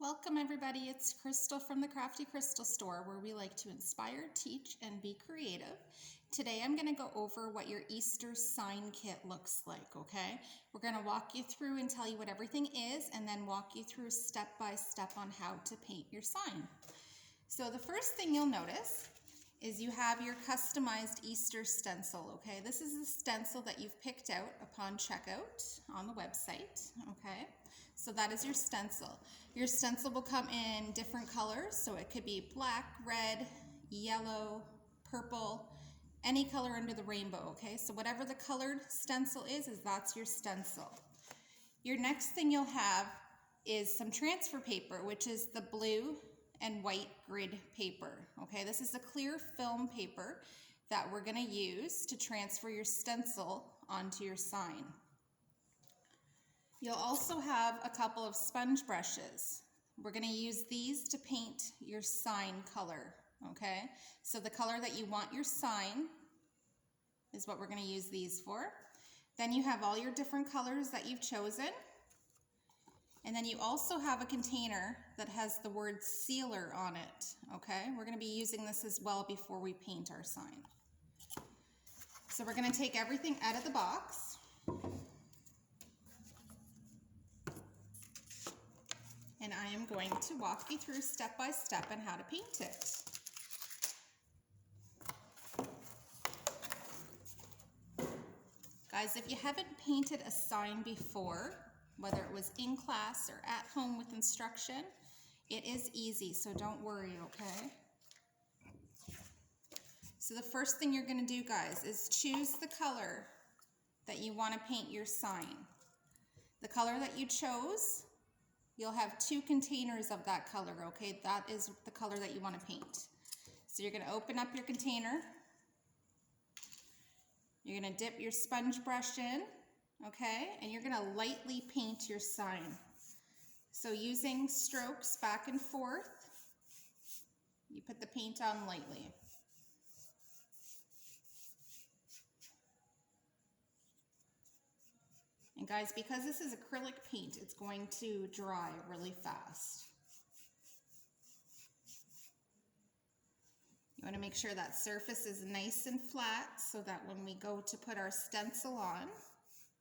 Welcome everybody, it's Crystal from the Crafty Crystal Store where we like to inspire, teach, and be creative. Today I'm going to go over what your Easter sign kit looks like, okay? We're going to walk you through and tell you what everything is and then walk you through step by step on how to paint your sign. So the first thing you'll notice is you have your customized Easter stencil, okay? This is the stencil that you've picked out upon checkout on the website, okay? So that is your stencil. Your stencil will come in different colors, so it could be black, red, yellow, purple, any color under the rainbow, okay? So whatever the colored stencil is that's your stencil. Your next thing you'll have is some transfer paper, which is the blue and white grid paper, okay? This is a clear film paper that we're gonna use to transfer your stencil onto your sign. You'll also have a couple of sponge brushes. We're gonna use these to paint your sign color, okay? So the color that you want your sign is what we're gonna use these for. Then you have all your different colors that you've chosen. And then you also have a container that has the word sealer on it, okay? We're gonna be using this as well before we paint our sign. So we're gonna take everything out of the box. And I am going to walk you through step by step on how to paint it. Guys, if you haven't painted a sign before, whether it was in class or at home with instruction, it is easy, so don't worry, okay? So the first thing you're gonna do, guys, is choose the color that you wanna paint your sign. The color that you chose, you'll have two containers of that color, okay? That is the color that you wanna paint. So you're gonna open up your container. You're gonna dip your sponge brush in, okay? And you're gonna lightly paint your sign. So using strokes back and forth, you put the paint on lightly. And guys, because this is acrylic paint, it's going to dry really fast. You want to make sure that surface is nice and flat so that when we go to put our stencil on,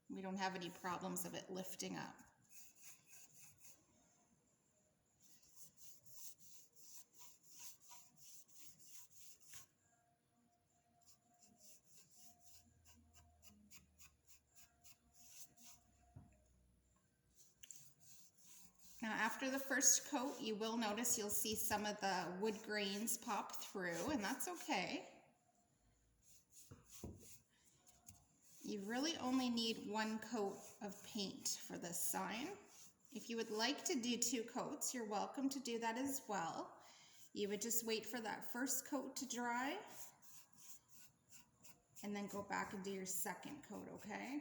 we don't have any problems of it lifting up. Now after the first coat, you will notice you'll see some of the wood grains pop through, and that's okay. You really only need one coat of paint for this sign. If you would like to do 2 coats, you're welcome to do that as well. You would just wait for that first coat to dry and then go back and do your second coat, okay?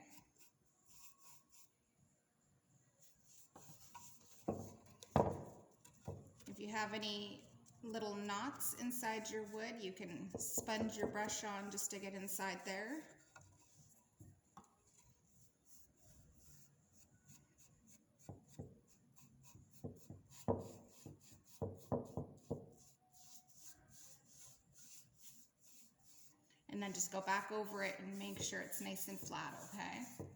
If you have any little knots inside your wood, you can sponge your brush on just to get inside there. And then just go back over it and make sure it's nice and flat, okay?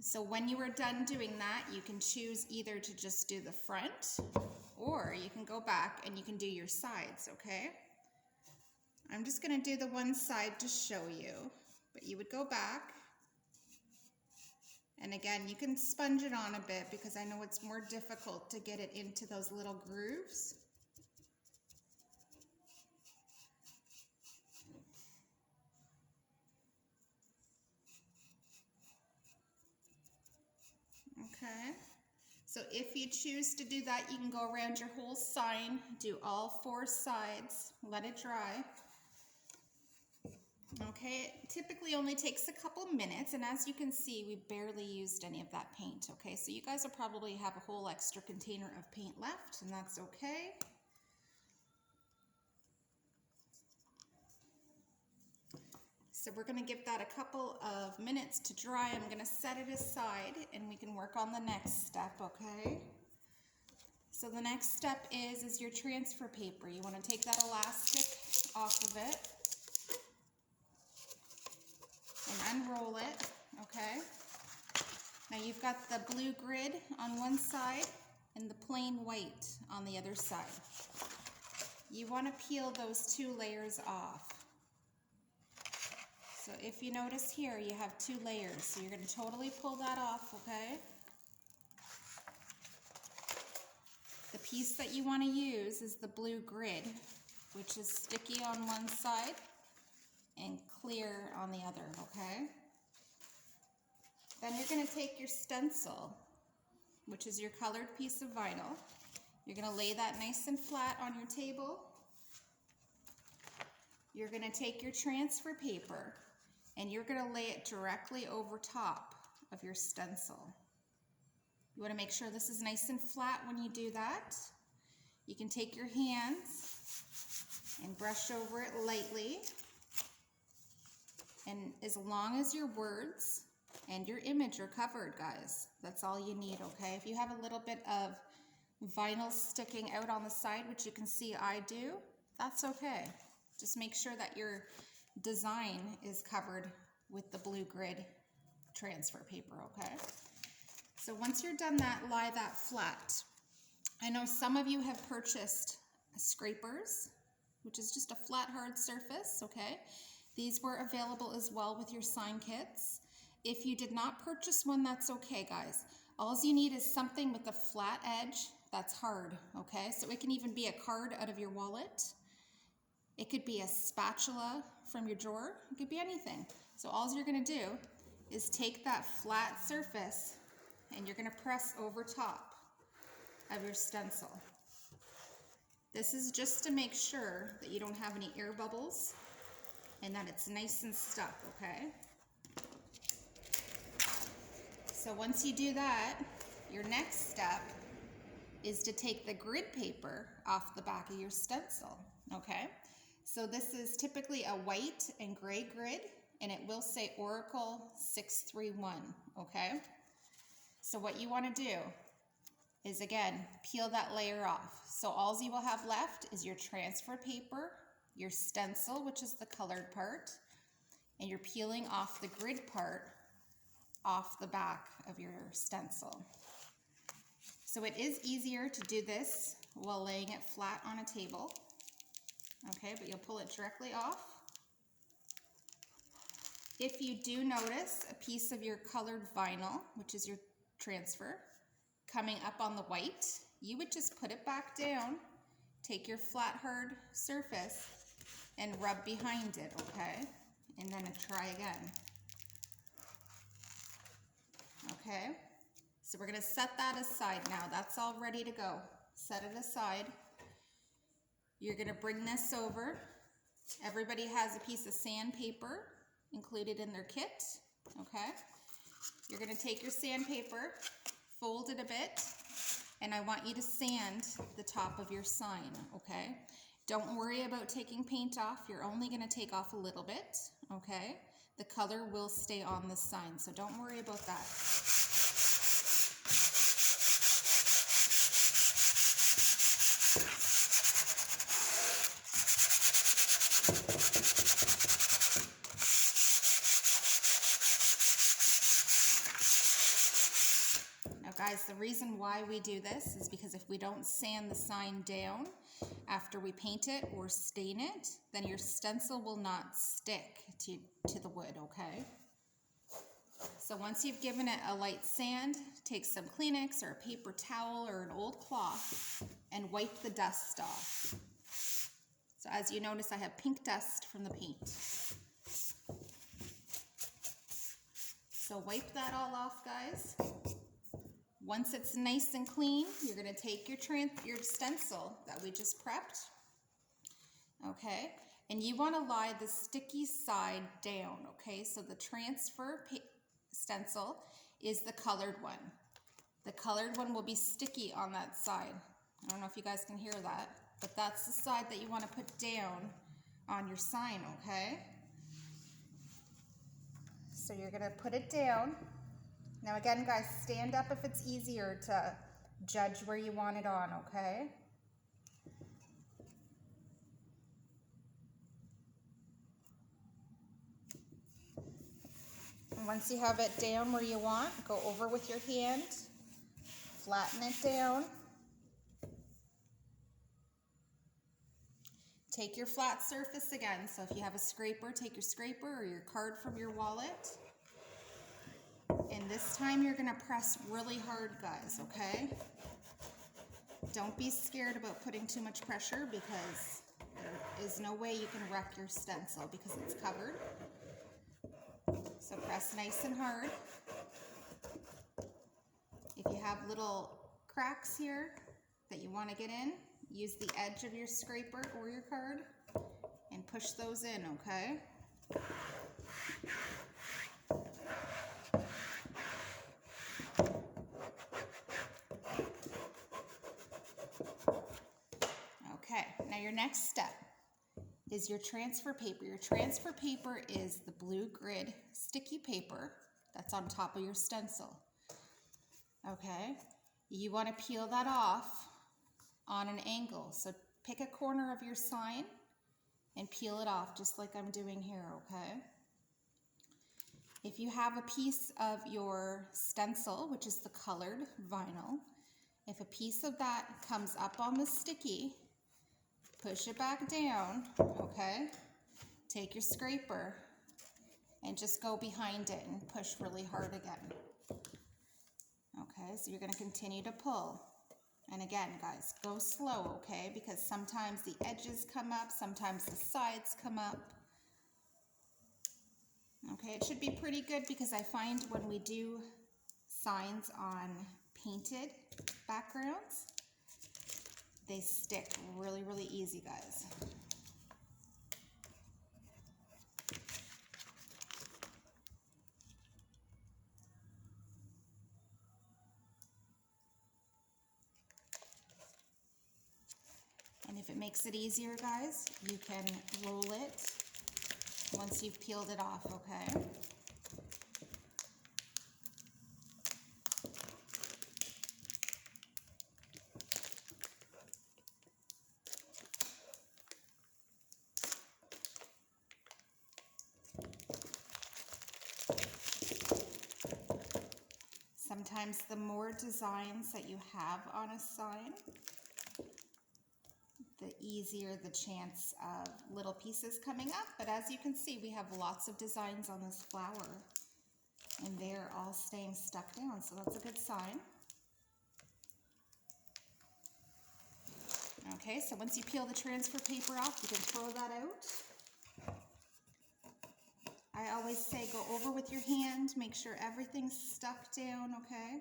So when you are done doing that, you can choose either to just do the front or you can go back and you can do your sides, okay? I'm just gonna do the one side to show you, but you would go back. And again, you can sponge it on a bit because I know it's more difficult to get it into those little grooves. Okay, so if you choose to do that, you can go around your whole sign, do all 4 sides, let it dry. Okay, it typically only takes a couple minutes, and as you can see, we barely used any of that paint, okay? So you guys will probably have a whole extra container of paint left, and that's okay. So we're gonna give that a couple of minutes to dry. I'm gonna set it aside, and we can work on the next step, okay? So the next step is your transfer paper. You want to take that elastic off of it and unroll it, okay? Now you've got the blue grid on one side and the plain white on the other side. You want to peel those two layers off. So if you notice here, you have two layers. So you're going to totally pull that off, okay? The piece that you want to use is the blue grid, which is sticky on one side and clear on the other, okay? Then you're going to take your stencil, which is your colored piece of vinyl. You're going to lay that nice and flat on your table. You're going to take your transfer paper and you're going to lay it directly over top of your stencil. You want to make sure this is nice and flat when you do that. You can take your hands and brush over it lightly. And as long as your words and your image are covered, guys, that's all you need, okay? If you have a little bit of vinyl sticking out on the side, which you can see I do, that's okay. Just make sure that your design is covered with the blue grid transfer paper, okay? So once you're done that, lie that flat. I know some of you have purchased scrapers, which is just a flat, hard surface, okay? These were available as well with your sign kits. If you did not purchase one, that's okay, guys. All you need is something with a flat edge that's hard, okay? So it can even be a card out of your wallet. It could be a spatula from your drawer. It could be anything. So all you're gonna do is take that flat surface and you're gonna press over top of your stencil. This is just to make sure that you don't have any air bubbles and that it's nice and stuck, okay? So once you do that, your next step is to take the grid paper off the back of your stencil, okay? So this is typically a white and gray grid, and it will say Oracle 631, okay? So what you want to do is, again, peel that layer off. So all you will have left is your transfer paper, your stencil, which is the colored part, and you're peeling off the grid part off the back of your stencil. So it is easier to do this while laying it flat on a table. Okay, but you'll pull it directly off. If you do notice a piece of your colored vinyl, which is your transfer, coming up on the white, you would just put it back down, take your flat hard surface and rub behind it, okay? And then try again. Okay, so we're gonna set that aside now. That's all ready to go. Set it aside. You're gonna bring this over. Everybody has a piece of sandpaper included in their kit, okay? You're gonna take your sandpaper, fold it a bit, and I want you to sand the top of your sign, okay? Don't worry about taking paint off. You're only gonna take off a little bit, okay? The color will stay on the sign, so don't worry about that. Now guys, the reason why we do this is because if we don't sand the sign down after we paint it or stain it, then your stencil will not stick to the wood, okay? So once you've given it a light sand, take some Kleenex or a paper towel or an old cloth and wipe the dust off. So as you notice, I have pink dust from the paint. So wipe that all off, guys. Once it's nice and clean, you're gonna take your stencil that we just prepped, okay? And you wanna lie the sticky side down, okay? So the transfer stencil is the colored one. The colored one will be sticky on that side. I don't know if you guys can hear that, but that's the side that you wanna put down on your sign, okay? So you're gonna put it down. Now again, guys, stand up if it's easier to Judge where you want it on, okay? And once you have it down where you want, go over with your hand, flatten it down. Take your flat surface again. So if you have a scraper, take your scraper or your card from your wallet. And this time you're gonna press really hard, guys, okay? Don't be scared about putting too much pressure because there is no way you can wreck your stencil because it's covered. So press nice and hard. If you have little cracks here that you want to get in, use the edge of your scraper or your card and push those in, okay? Okay, now your next step is your transfer paper. Your transfer paper is the blue grid sticky paper that's on top of your stencil. Okay, you want to peel that off on an angle. So pick a corner of your sign and peel it off just like I'm doing here, okay? If you have a piece of your stencil, which is the colored vinyl, if a piece of that comes up on the sticky, push it back down, okay? Take your scraper and just go behind it and push really hard again. Okay, so you're gonna continue to pull. And again, guys, go slow, okay? Because sometimes the edges come up, sometimes the sides come up. Okay, it should be pretty good because I find when we do signs on painted backgrounds, they stick really, really easy, guys. And if it makes it easier, guys, you can roll it once you've peeled it off, okay? Sometimes the more designs that you have on a sign, the easier the chance of little pieces coming up. But as you can see, we have lots of designs on this flower and they're all staying stuck down, so that's a good sign. Okay, so once you peel the transfer paper off, you can throw that out. I always say go over with your hand, make sure everything's stuck down, okay?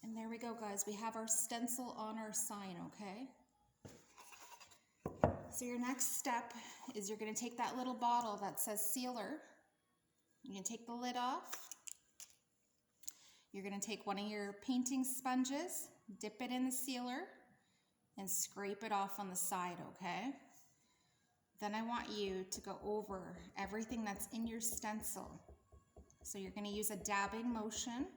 And there we go, guys. We have our stencil on our sign, okay? So your next step is you're gonna take that little bottle that says sealer. You're gonna take the lid off. You're gonna take one of your painting sponges, dip it in the sealer, and scrape it off on the side, okay? Then I want you to go over everything that's in your stencil. So you're gonna use a dabbing motion.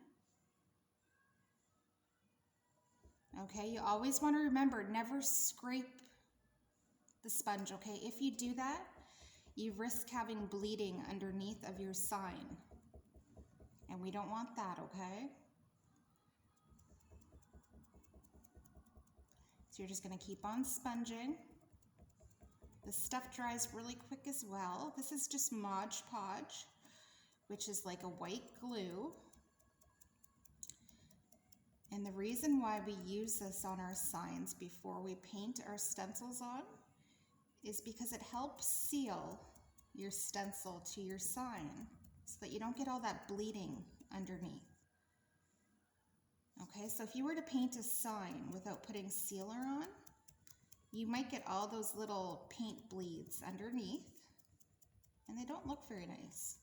Okay, you always wanna remember, never scrape the sponge, okay? If you do that, you risk having bleeding underneath of your sign. And we don't want that, okay? So you're just gonna keep on sponging. The stuff dries really quick as well. This is just Mod Podge, which is like a white glue. And the reason why we use this on our signs before we paint our stencils on is because it helps seal your stencil to your sign so that you don't get all that bleeding underneath. Okay, so if you were to paint a sign without putting sealer on, you might get all those little paint bleeds underneath, and they don't look very nice.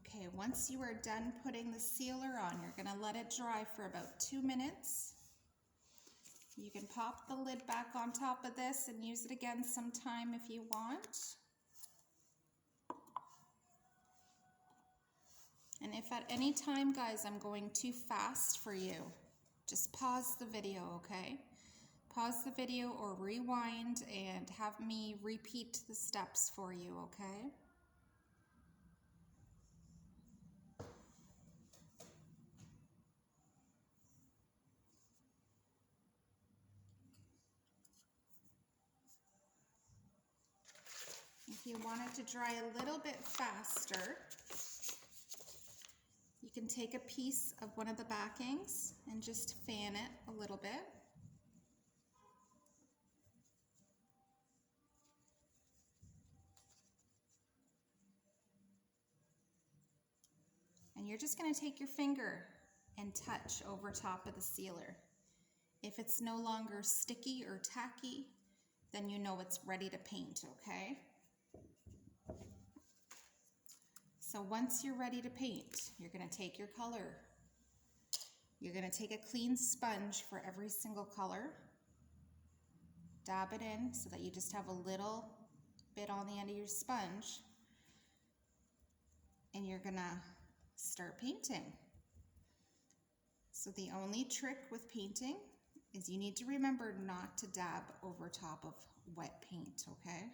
Okay, once you are done putting the sealer on, you're gonna let it dry for about 2 minutes. You can pop the lid back on top of this and use it again sometime if you want. And if at any time, guys, I'm going too fast for you, just pause the video, okay? Pause the video or rewind and have me repeat the steps for you, okay? If you want it to dry a little bit faster, you can take a piece of one of the backings and just fan it a little bit. And you're just going to take your finger and touch over top of the sealer. If it's no longer sticky or tacky, then you know it's ready to paint, okay? So once you're ready to paint, you're going to take your color. You're going to take a clean sponge for every single color. Dab it in so that you just have a little bit on the end of your sponge. And you're going to start painting. So the only trick with painting is you need to remember not to dab over top of wet paint, okay?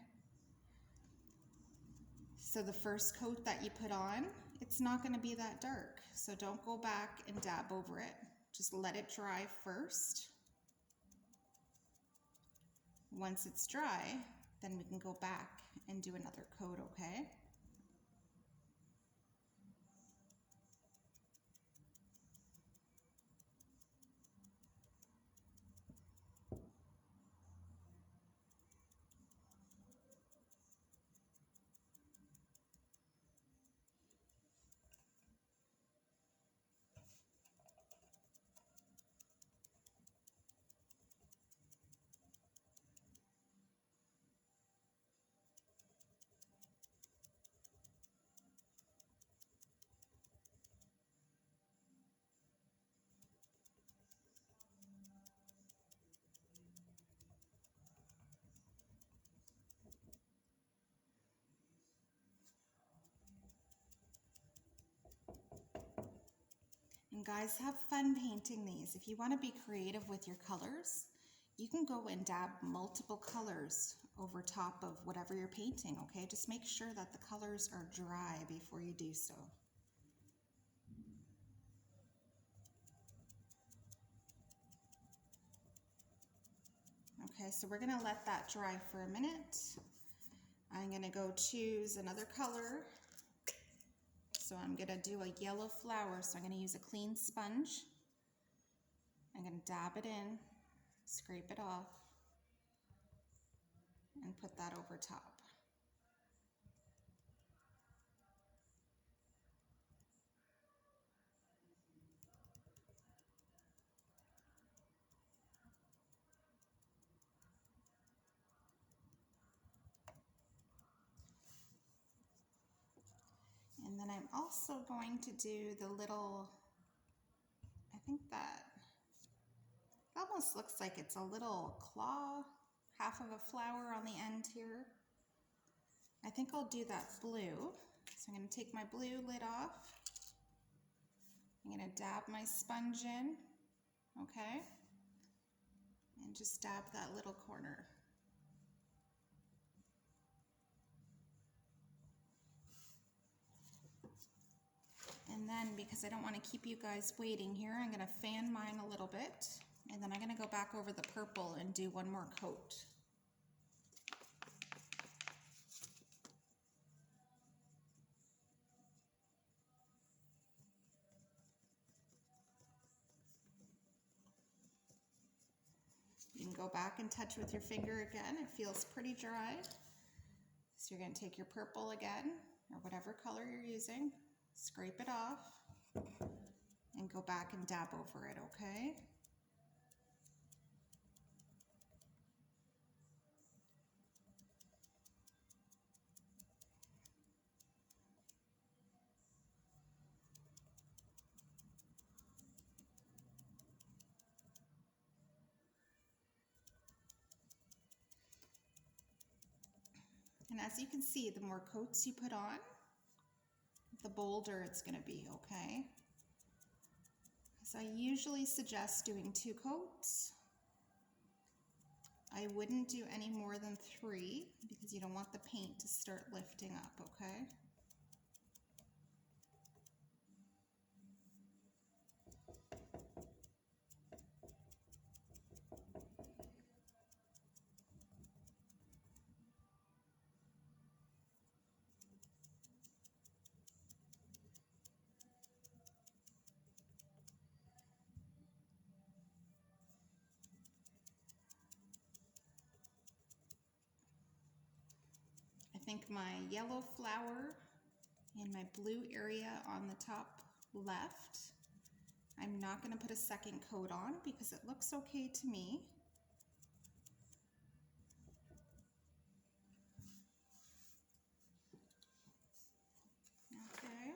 So the first coat that you put on, it's not going to be that dark. So don't go back and dab over it. Just let it dry first. Once it's dry, then we can go back and do another coat, okay? And guys, have fun painting these. If you want to be creative with your colors, you can go and dab multiple colors over top of whatever you're painting, okay? Just make sure that the colors are dry before you do so. Okay, so we're gonna let that dry for a minute. I'm gonna go choose another color. So I'm gonna do a yellow flower, so I'm gonna use a clean sponge. I'm gonna dab it in, scrape it off, and put that over top. And then I'm also going to do the little, I think that almost looks like it's a little claw, half of a flower on the end here. I think I'll do that blue. So I'm going to take my blue lid off. I'm going to dab my sponge in, okay? And just dab that little corner. And then, because I don't want to keep you guys waiting here, I'm going to fan mine a little bit. And then I'm going to go back over the purple and do one more coat. You can go back and touch with your finger again. It feels pretty dry. So you're going to take your purple again, or whatever color you're using, scrape it off, and go back and dab over it, okay? And as you can see, the more coats you put on, the bolder it's going to be, okay? So I usually suggest doing 2 coats. I wouldn't do any more than 3 because you don't want the paint to start lifting up, okay? I think my yellow flower and my blue area on the top left, I'm not going to put a second coat on because it looks okay to me. Okay,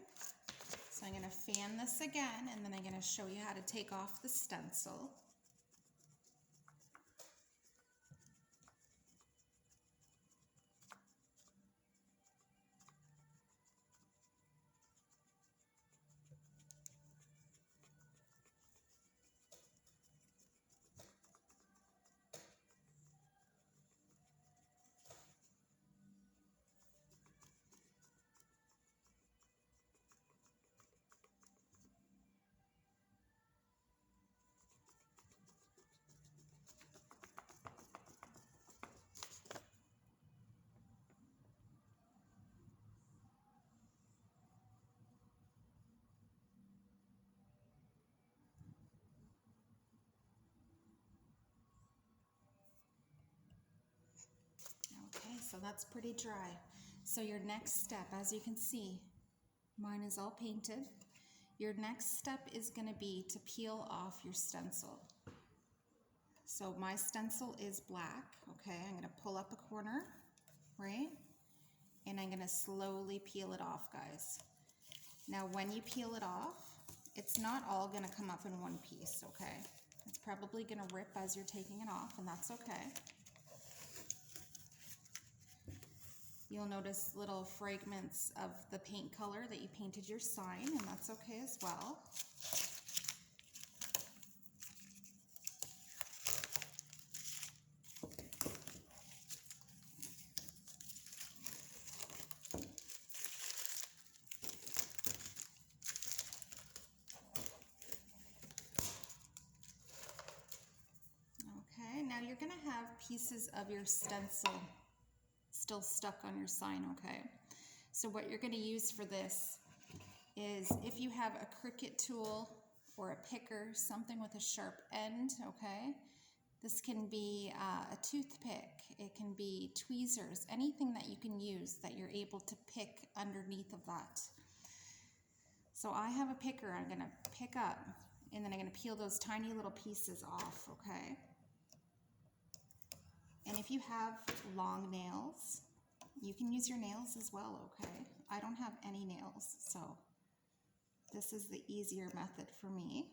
so I'm going to fan this again and then I'm going to show you how to take off the stencil. Okay, so that's pretty dry. So your next step, as you can see, mine is all painted. Your next step is going to be to peel off your stencil. So my stencil is black, okay? I'm going to pull up a corner, right? And I'm going to slowly peel it off, guys. Now when you peel it off, it's not all going to come up in one piece, okay? It's probably going to rip as you're taking it off, and that's okay. You'll notice little fragments of the paint color that you painted your sign, and that's okay as well. Okay, now you're going to have pieces of your stencil still stuck on your sign, okay? So what you're going to use for this is if you have a Cricut tool or a picker, something with a sharp end, okay? This can be a toothpick, it can be tweezers, anything that you can use that you're able to pick underneath of that. So I have a picker I'm going to pick up, and then I'm going to peel those tiny little pieces off, okay? And if you have long nails, you can use your nails as well, okay? I don't have any nails, so this is the easier method for me.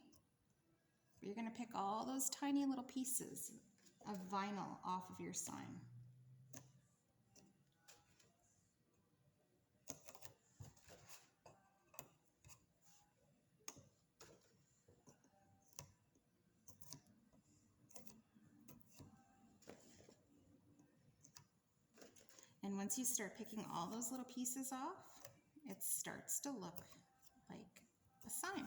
But you're going to pick all those tiny little pieces of vinyl off of your sign. And once you start picking all those little pieces off, it starts to look like a sign.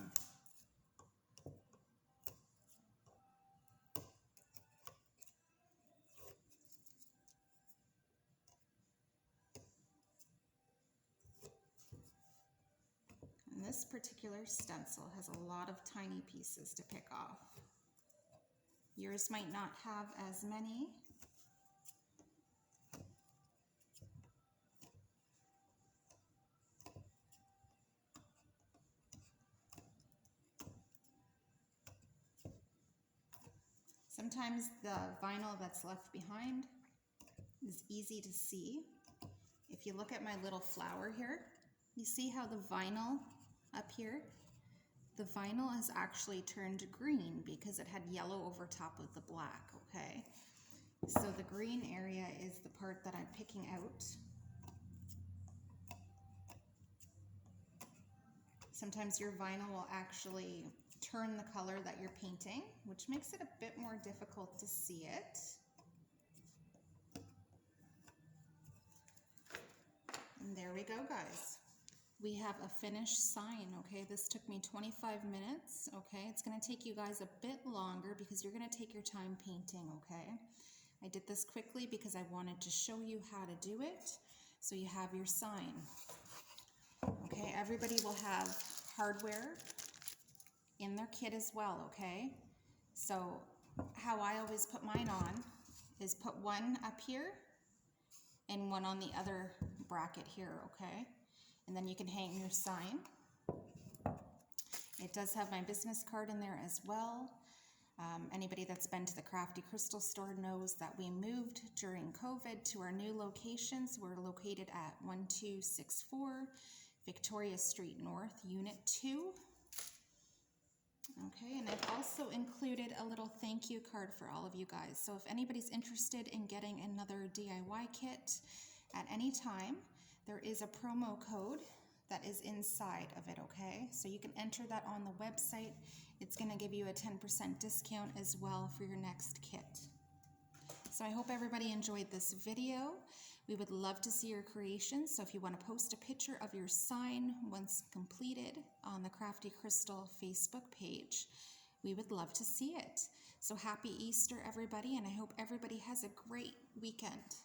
And this particular stencil has a lot of tiny pieces to pick off. Yours might not have as many. Sometimes the vinyl that's left behind is easy to see. If you look at my little flower here, you see how the vinyl up here, the vinyl has actually turned green because it had yellow over top of the black, okay? So the green area is the part that I'm picking out. Sometimes your vinyl will actually turn the color that you're painting, which makes it a bit more difficult to see it. And there we go, guys. We have a finished sign, okay? This took me 25 minutes, okay? It's gonna take you guys a bit longer because you're gonna take your time painting, okay? I did this quickly because I wanted to show you how to do it. So you have your sign, okay? Everybody will have hardware in their kit as well, okay? So how I always put mine on is put one up here and one on the other bracket here, okay? And then you can hang your sign. It does have my business card in there as well. Anybody that's been to the Crafty Crystal store knows that we moved during COVID to our new locations. We're located at 1264 Victoria Street North, Unit 2. Okay, and I've also included a little thank you card for all of you guys. So if anybody's interested in getting another DIY kit at any time, there is a promo code that is inside of it, okay? So you can enter that on the website. It's gonna give you a 10% discount as well for your next kit. So I hope everybody enjoyed this video. We would love to see your creations. So if you want to post a picture of your sign once completed on the Crafty Crystal Facebook page, we would love to see it. So happy Easter, everybody, and I hope everybody has a great weekend.